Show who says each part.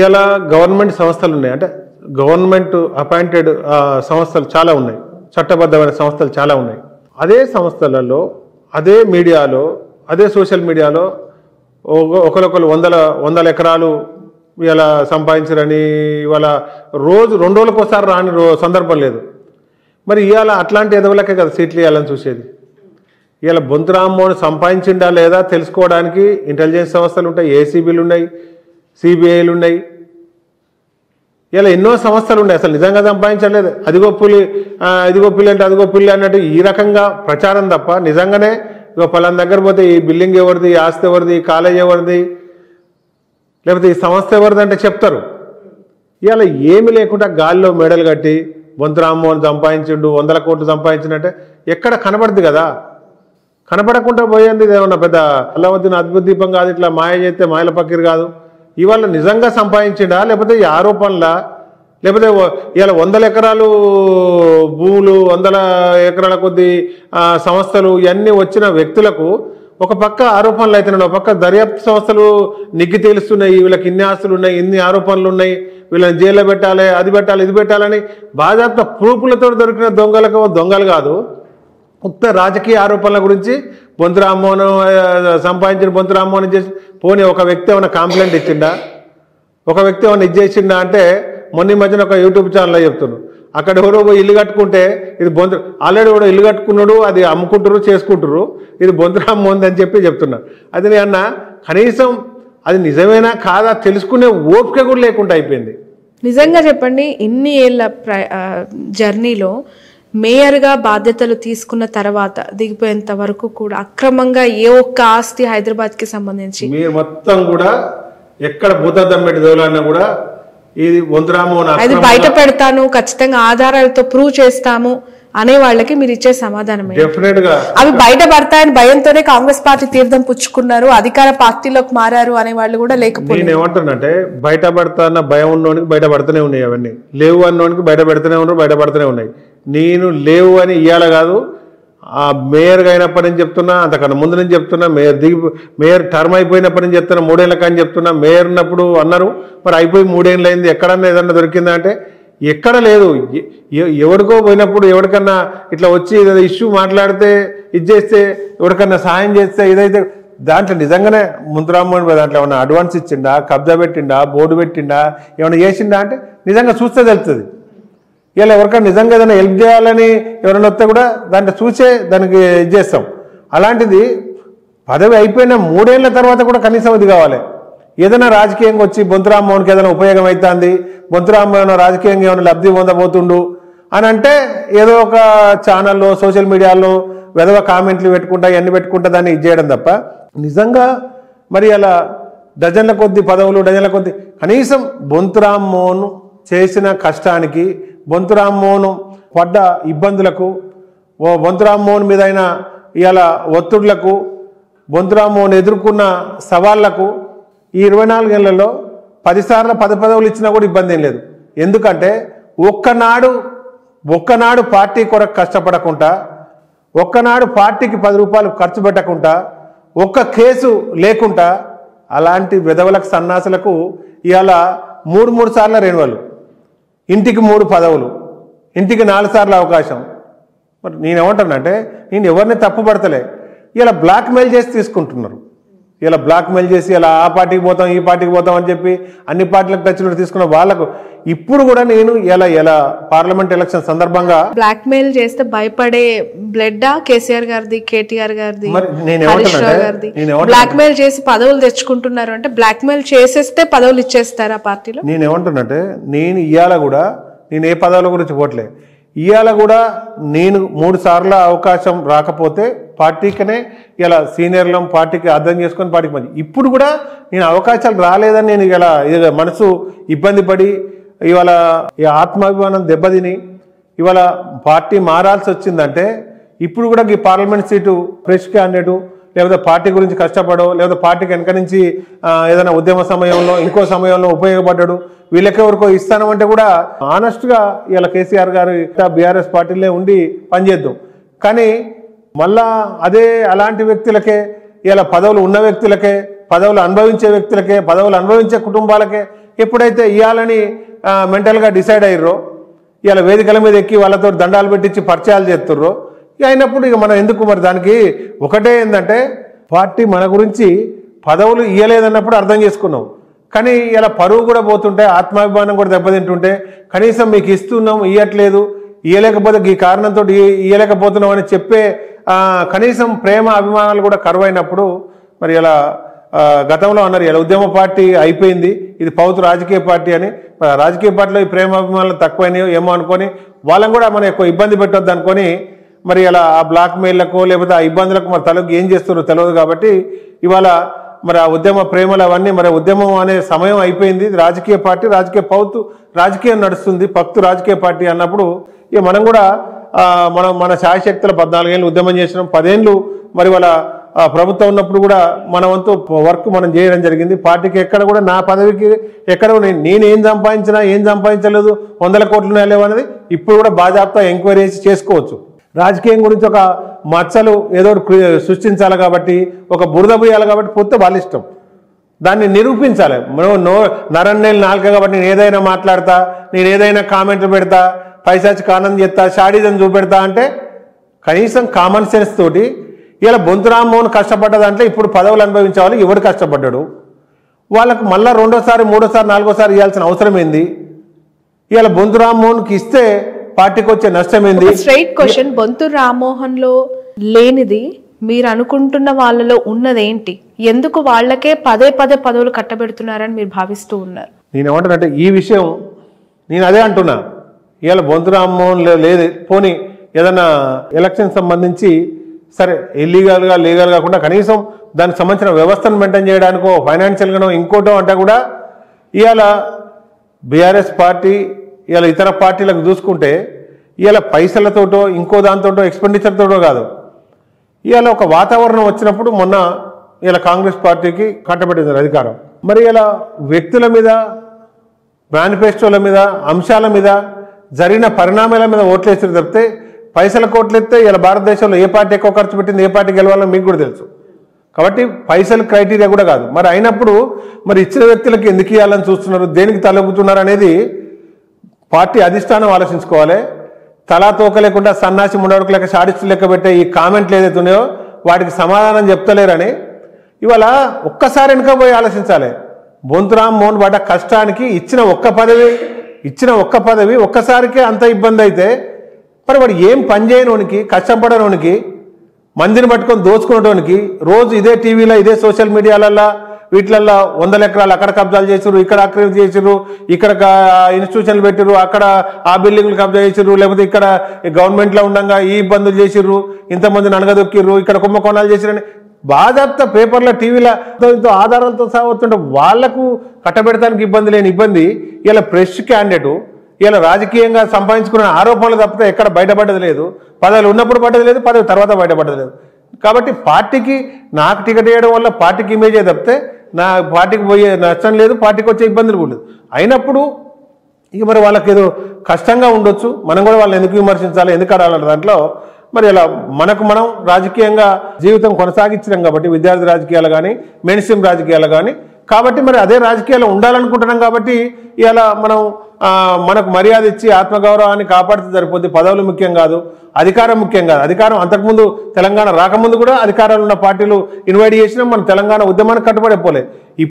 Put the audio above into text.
Speaker 1: ఇలా గవర్నమెంట్ సంస్థలు ఉన్నాయి, అంటే గవర్నమెంట్ అపాయింటెడ్ సంస్థలు చాలా ఉన్నాయి, చట్టబద్ధమైన సంస్థలు చాలా ఉన్నాయి. అదే సంస్థలలో, అదే మీడియాలో, అదే సోషల్ మీడియాలో ఒకరొకరు వందల ఎకరాలు ఇలా సంపాదించారని ఇవాళ రోజు 2 రోజులకు ఒకసారి రాని సందర్భం లేదు. మరి ఇవాళ అట్లాంటి ఎదవలకే కదా సీట్లు ఇవ్వాలని చూసేది. ఇవాళ బొంతు రామ్మోహన్ సంపాదించిండా లేదా తెలుసుకోవడానికి ఇంటెలిజెన్స్ సంస్థలు ఉంటాయి, ఏసీబీలు ఉన్నాయి, సిబిఐలు ఉన్నాయి, ఇలా ఎన్నో సంస్థలు ఉన్నాయి. అసలు నిజంగా సంపాదించలేదు, అదిగో పులి అంటే అదిగో పులి అన్నట్టు ఈ రకంగా ప్రచారం తప్ప నిజంగానే ఇగో పలానా దగ్గర పోతే ఈ బిల్డింగ్ ఎవరిది, ఈ ఆస్తి ఎవరిది, ఈ కాలేజ్ ఎవరిది, లేకపోతే ఈ సంస్థ ఎవరిది అంటే చెప్తారు. ఇవాళ ఏమి లేకుండా గాల్లో మెడలు కట్టి బొంతు రామ్మోహన్ సంపాదించిండు, 100 కోట్లు సంపాదించినట్టే ఎక్కడ కనబడుతుంది కదా. కనపడకుండా పోయింది ఏమన్నా పెద్ద అల్లావుద్దీన్ అద్భుత దీపం కాదు, ఇట్లా మాయ చేస్తే మాయల పక్కీరు కాదు. ఇవాళ నిజంగా సంపాదించిండా, లేకపోతే ఈ ఆరోపణలా, లేకపోతే ఇవాళ 100 ఎకరాలు భూములు, 100 ఎకరాల కొద్ది సంస్థలు ఇవన్నీ వచ్చిన వ్యక్తులకు ఒక పక్క ఆరోపణలు అవుతున్నాయి, ఒక పక్క దర్యాప్తు సంస్థలు నిగ్గి తేలుస్తున్నాయి, వీళ్ళకి ఇన్ని ఆస్తులు ఉన్నాయి, ఇన్ని ఆరోపణలు ఉన్నాయి, వీళ్ళని జైల్లో పెట్టాలి, అది పెట్టాలి, ఇది పెట్టాలని బాధ్యత ప్రూఫ్లతో దొరికిన దొంగలు కాదు. ఉత్త రాజకీయ ఆరోపణల గురించి బొంతు రామ్మోహన్ సంపాదించిన బొంతు రామ్మోహన్ చేసి పోనీ ఒక వ్యక్తి ఏమైనా కంప్లైంట్ ఇచ్చిండా, ఒక వ్యక్తి ఏమైనా ఇచ్చేసిండా అంటే మొన్న మధ్యన ఒక యూట్యూబ్ ఛానల్లో చెప్తున్నాడు. అక్కడ ఎవరో ఇల్లు కట్టుకుంటే ఇది బొంతు ఆల్రెడీ కూడా ఇల్లు కట్టుకున్నాడు, అది అమ్ముకుంటారు చేసుకుంటారు, ఇది బొంతు రామ్మోహన్ అని చెప్పి చెప్తున్నారు. అది నేను అన్న కనీసం అది నిజమేనా కాదా తెలుసుకునే ఓపిక కూడా లేకుండా అయిపోయింది.
Speaker 2: నిజంగా చెప్పండి, ఇన్ని ఏళ్ళ జర్నీలో మేయర్గా బాధ్యతలు తీసుకున్న తర్వాత దిగిపోయేంత వరకు కూడా అక్రమంగా ఏ ఒక్క ఆస్తి హైదరాబాద్కి సంబంధించి
Speaker 1: మీరు మొత్తం కూడా ఎక్కడ భూతద్దం పెట్టి దోలన్నా కూడా ఇది బొంతు రామ్మోహన్
Speaker 2: అది బయట పెడతాను, ఖచ్చితంగా ఆధారాలతో ప్రూవ్ చేస్తాము అనే వాళ్ళకి మీరు ఇచ్చే సమాధానం
Speaker 1: డెఫినెట్ గా
Speaker 2: అవి బయట పడతాయని భయంతోనే కాంగ్రెస్ పార్టీ తీర్థం పుచ్చుకున్నారు, అధికార పార్టీలోకి మారారు అనే వాళ్ళు కూడా లేకపోతే.
Speaker 1: నేను ఏమంటున్నానంటే బయట పడతాన్న భయం ఉన్నోనికి బయట పడుతూనే ఉన్నాయి, అవన్నీ లేవు అన్నోనికి బయట పెడుతూనే ఉన్నారు, బయట పడుతూనే ఉన్నాయి. నేను లేవు అని ఇయ్యాల కాదు, ఆ మేయర్గా అయినప్పటి నుంచి చెప్తున్నా, అంతకన్నా ముందు నుంచి చెప్తున్నా, మేయర్ టర్మ్ అయిపోయినప్పటి నుంచి చెప్తున్నా, 3 ఏళ్ళ కానీ చెప్తున్నా. మేయర్ ఉన్నప్పుడు అన్నారు, మరి అయిపోయి 3 ఏళ్ళు అయింది, ఎక్కడన్నా ఏదన్నా దొరికిందా అంటే ఎక్కడ లేదు. ఎవరికో పోయినప్పుడు ఎవరికన్నా ఇట్లా వచ్చి ఏదైనా ఇష్యూ మాట్లాడితే ఇది చేస్తే, ఎవరికన్నా సహాయం చేస్తే ఇదైతే దాంట్లో నిజంగానే బొంతు రామ్మోహన్ దాంట్లో ఏమన్నా అడ్వాన్స్ ఇచ్చిండా, కబ్జా పెట్టిండా, బోర్డు పెట్టిండా, ఏమైనా చేసిండా అంటే నిజంగా చూస్తే తెలుస్తుంది. ఇలా ఎవరికైనా నిజంగా ఏదైనా హెల్ప్ చేయాలని ఎవరైనా వస్తే కూడా దాంట్లో చూసే దానికి ఇది చేస్తాం. అలాంటిది పదవి అయిపోయిన 3 ఏళ్ల తర్వాత కూడా కనీసం ఇది కావాలి. ఏదైనా రాజకీయంగా వచ్చి బొంతు రామ్మోహన్కి ఏదైనా ఉపయోగం అవుతుంది, బొంతు రామ్మోహన్ రాజకీయంగా ఏమైనా లబ్ధి పొందబోతుండు అని అంటే ఏదో ఒక ఛానల్లో సోషల్ మీడియాలో వెధవ కామెంట్లు పెట్టుకుంటా, ఇవన్నీ పెట్టుకుంటా దాన్ని ఇది చేయడం తప్ప నిజంగా మరి అలా డజన్ల కొద్ది పదవులు, డజన్ల కొద్ది కనీసం బొంతు రామ్మోహన్ చేసిన కష్టానికి, బొంతు రామ్మోహన్ పడ్డ ఇబ్బందులకు, బొంతు రామ్మోహన్ మీద అయిన ఇవాళ ఒత్తిడులకు, బొంతు రామ్మోహన్ ఎదుర్కొన్న సవాళ్లకు ఈ 24 ఏళ్లలో 10 సార్లు 10 పదవులు ఇచ్చినా కూడా ఇబ్బంది ఏం లేదు. ఎందుకంటే ఒక్కనాడు పార్టీ కొరకు కష్టపడకుండా, ఒక్కనాడు పార్టీకి 10 రూపాయలు ఖర్చు పెట్టకుండా, ఒక్క కేసు లేకుండా అలాంటి విధవలకు సన్నాసులకు ఇవాళ 3 సార్లు రెన్యువల్, ఇంటికి 3 పదవులు, ఇంటికి 4 సార్లు అవకాశం. మరి నేనేమంటానంటే నేను ఎవరిని తప్పు పడతలే, ఇలా బ్లాక్మెయిల్ చేసి తీసుకుంటున్నారు. ఇలా బ్లాక్మెయిల్ చేసి ఇలా ఆ పార్టీకి పోతాం, ఈ పార్టీకి పోతాం అని చెప్పి అన్ని పార్టీలకు టచ్లో తీసుకున్న వాళ్ళకు ఇప్పుడు కూడా నేను ఎలా పార్లమెంట్ ఎలక్షన్ సందర్భంగా
Speaker 2: బ్లాక్మెయిల్ చేస్తే భయపడే బ్లడ్డా కేసీఆర్ గారిది, కేటీఆర్ గారిది, హరీష్ రావు గారిది బ్లాక్మెయిల్ చేసి పదవులు తెచ్చుకుంటున్నారు అంటే బ్లాక్మెయిల్ చేసేస్తే పదవులు ఇచ్చేస్తారు ఆ పార్టీలో.
Speaker 1: నేనేమంటున్నట్టే నేను ఇవాళ కూడా నేను ఏ పదవుల గురించి పోవట్లే, ఇవాళ కూడా నేను 3 సార్ల అవకాశం రాకపోతే పార్టీకనే ఇలా సీనియర్లం పార్టీకి అర్థం చేసుకొని పార్టీకి మంచి. ఇప్పుడు కూడా నేను అవకాశాలు రాలేదని నేను ఇలా మనసు ఇబ్బంది పడి ఇవాళ ఆత్మాభిమానం దెబ్బతిని ఇవాళ పార్టీ మారాల్సి వచ్చిందంటే ఇప్పుడు కూడా ఈ పార్లమెంట్ సీటు ఫ్రెష్ క్యాండిడేటు లేకపోతే పార్టీ గురించి కష్టపడో లేకపోతే పార్టీకి వెనక నుంచి ఏదైనా ఉద్యమ సమయంలో ఇంకో సమయంలో ఉపయోగపడ్డాడు వీళ్ళకెవరికో ఇస్తానంటే కూడా ఆనెస్ట్గా ఇలా కేసీఆర్ గారు బీఆర్ఎస్ పార్టీలో ఉండి పనిచేద్దాం. కానీ మళ్ళా అదే అలాంటి వ్యక్తులకే ఇలా పదవులు ఉన్న వ్యక్తులకే, పదవులు అనుభవించే వ్యక్తులకే, పదవులు అనుభవించే కుటుంబాలకే ఎప్పుడైతే ఇవ్వాలని మెంటల్గా డిసైడ్ అయ్యారో, ఇవాళ వేదికల మీద ఎక్కి వాళ్ళతో దండాలు పెట్టించి పరిచయాలు చేస్తుర్రో, అయినప్పుడు ఇక మనం ఎందుకు మరి దానికి ఒకటే ఏంటంటే పార్టీ మన గురించి పదవులు ఇవ్వలేదన్నప్పుడు అర్థం చేసుకున్నాం. కానీ ఇలా పరువు కూడా పోతుంటే, ఆత్మాభిమానం కూడా దెబ్బతింటుంటే, కనీసం మీకు ఇస్తున్నాం ఇవ్వట్లేదు, ఇవ్వలేకపోతే ఈ కారణంతో ఇవ్వలేకపోతున్నాం అని చెప్పే కనీసం ప్రేమ అభిమానాలు కూడా కరువైనప్పుడు మరి ఇలా గతంలో అన్నారు ఇలా ఉద్యమ పార్టీ అయిపోయింది, ఇది పౌతు రాజకీయ పార్టీ అని. రాజకీయ పార్టీలో ఈ ప్రేమ అభిమానాలు తక్కువైనాయో ఏమో అనుకొని వాళ్ళని కూడా మనం ఎక్కువ ఇబ్బంది పెట్టొద్దు అనుకొని మరి ఇలా ఆ బ్లాక్ మెయిల్లకు లేకపోతే ఆ ఇబ్బందులకు మరి తలకు ఏం చేస్తారో తెలియదు. కాబట్టి ఇవాళ మరి ఆ ఉద్యమ ప్రేమలు అవన్నీ మరి ఉద్యమం అనే సమయం అయిపోయింది. రాజకీయ పార్టీ, రాజకీయ పౌతు రాజకీయం నడుస్తుంది, పక్తు రాజకీయ పార్టీ అన్నప్పుడు ఇక మనం కూడా మన శాయశక్తుల 14 ఏళ్ళు ఉద్యమం చేసినాం, 10 ఏళ్ళు మరి వాళ్ళ ప్రభుత్వం ఉన్నప్పుడు కూడా మన వంతు వర్క్ మనం చేయడం జరిగింది. పార్టీకి ఎక్కడ కూడా నా పదవికి ఎక్కడ నేను ఏం సంపాదించినా ఏం సంపాదించలేదు, 100 కోట్లు లేవు అనేది ఇప్పుడు కూడా బాజాప్తా ఎంక్వైరీ చేసి చేసుకోవచ్చు. రాజకీయం గురించి ఒక మచ్చలు ఏదో సృష్టించాలి కాబట్టి, ఒక బురద పోయాలి కాబట్టి పోతే వాళ్ళ ఇష్టం, దాన్ని నిరూపించాలి. నరన్నేళ్ళు నాలుక కాబట్టి నేను ఏదైనా మాట్లాడతా, నేను ఏదైనా కామెంట్లు పెడతా, పైశాచిక ఆనందం చేస్తా, షాడీజం చూపెడతా అంటే కనీసం కామన్ సెన్స్ తోటి ఇలా బొంతు రామ్మోహన్ కష్టపడ్డ దాంట్లో ఇప్పుడు పదవులు అనుభవించే వాళ్ళు ఎవరు కష్టపడ్డాడు, వాళ్ళకు మళ్ళీ 2వ సారి 3వ సారి 4వ సారి ఇవ్వాల్సిన అవసరం ఏంది? ఇలా బొంతు రామ్మోహన్కి ఇస్తే పార్టీకి వచ్చే నష్టం ఏంది?
Speaker 2: స్ట్రైట్ క్వశ్చన్, బొంతు రామ్మోహన్ లో లేనిది మీరు అనుకుంటున్న వాళ్ళలో ఉన్నదేంటి? ఎందుకు వాళ్ళకే పదే పదవులు కట్టబెడుతున్నారని మీరు భావిస్తూ ఉన్నారు?
Speaker 1: నేనేమంటానంటే ఈ విషయం నేను అదే అంటున్నా, ఇవాళ బొంతు రామ్మోహన్ లేదు పోనీ ఏదన్నా ఎలక్షన్ సంబంధించి సరే ఇల్లీగల్గా లీగల్ కాకుండా కనీసం దానికి సంబంధించిన వ్యవస్థను మెయింటైన్ చేయడానికో ఫైనాన్షియల్గానో ఇంకోటో అంటే కూడా ఇవాళ బీఆర్ఎస్ పార్టీ ఇలా ఇతర పార్టీలకు చూసుకుంటే ఇవాళ పైసలతోటో ఇంకో దాంతోటో ఎక్స్పెండిచర్తోటో కాదు, ఇవాళ ఒక వాతావరణం వచ్చినప్పుడు మొన్న ఇలా కాంగ్రెస్ పార్టీకి కట్టబెట్టింది అధికారం. మరి ఇలా వ్యక్తుల మీద, మేనిఫెస్టోల మీద, అంశాల మీద, జరిగిన పరిణామాల మీద ఓట్లేసి తప్పితే పైసలకు ఓట్లేస్తే ఇలా భారతదేశంలో ఏ పార్టీ ఎక్కువ ఖర్చు పెట్టింది, ఏ పార్టీ గెలవాలో మీకు కూడా తెలుసు. కాబట్టి పైసలు క్రైటీరియా కూడా కాదు. మరి అయినప్పుడు మరి ఇచ్చిన వ్యక్తులకు ఎందుకు ఇవ్వాలని చూస్తున్నారు, దేనికి తలొగ్గుతున్నారు అనేది పార్టీ అధిష్టానం ఆలోచించుకోవాలి. తలా తోక లేకుండా సన్నాసి ముండవరకు లెక్క షాడిస్టు లెక్క పెట్టే ఈ కామెంట్లు ఏదైతే ఉన్నాయో వాటికి సమాధానం చెప్తలేరని ఇవాళ ఒక్కసారి వెనుక పోయి ఆలోచించాలి. బొంతు రామ్మోహన్ పడ్డ కష్టానికి ఇచ్చిన ఒక్క పదవి ఒక్కసారికే అంత ఇబ్బంది అయితే మరి వాడు ఏం పని చేయనోనికి, కష్టపడనోనికి, మందిని పట్టుకొని దోచుకునేటోనికి రోజు ఇదే టీవీలో ఇదే సోషల్ మీడియాలల్లో వీటిలల్లో 100 ఎకరాలు అక్కడ కబ్జాలు చేసిర్రు, ఇక్కడ ఆక్రమించి చేసిర్రు, ఇక్కడ ఇన్స్టిట్యూషన్లు పెట్టిర్రు, అక్కడ ఆ బిల్డింగ్లు కబ్జా చేసిర్రు, లేకపోతే ఇక్కడ గవర్నమెంట్లో ఉండగా ఈ ఇబ్బందులు చేసిర్రు, ఇంతమందిని అనగదొక్కిర్రు, ఇక్కడ కుంభకోణాలు చేసిరని బాధాప్త పేపర్ల టీవీల ఆధారాలతో సాగుతుంటే వాళ్లకు కట్టబెడతానికి ఇబ్బంది లేని ఇబ్బంది ఇలా ఫ్రెష్ క్యాండిడేటు ఇలా రాజకీయంగా సంపాదించుకున్న ఆరోపణలు తప్పితే ఎక్కడ బయటపడ్డది లేదు. పదవులు ఉన్నప్పుడు పడ్డది లేదు, పదవి తర్వాత బయటపడ్డది లేదు. కాబట్టి పార్టీకి నాకు టికెట్ వేయడం వల్ల పార్టీకి ఇమేజే తప్పితే నా పార్టీకి పోయే నష్టం లేదు, పార్టీకి వచ్చే ఇబ్బందులు కూడా లేదు. అయినప్పుడు ఇక మరి వాళ్ళకి ఏదో కష్టంగా ఉండొచ్చు, మనం కూడా వాళ్ళని ఎందుకు విమర్శించాలి, ఎందుకు ఆడాలన్న దాంట్లో మరి ఇలా మనం రాజకీయంగా జీవితం కొనసాగించడం కాబట్టి విద్యార్థి రాజకీయాలు కానీ మెయిన్ స్ట్రీమ్ రాజకీయాలు కానీ కాబట్టి మరి అదే రాజకీయాలు ఉండాలనుకుంటున్నాం కాబట్టి ఇలా మనకు మర్యాద ఇచ్చి ఆత్మగౌరవాన్ని కాపాడితే సరిపోద్ది. పదవులు ముఖ్యం కాదు, అధికారం ముఖ్యం కాదు. అధికారం అంతకుముందు తెలంగాణ రాకముందు కూడా అధికారాలు ఉన్న పార్టీలు ఇన్వైట్ చేసినా మన తెలంగాణ ఉద్యమానికి కట్టుబడిపోలేదు.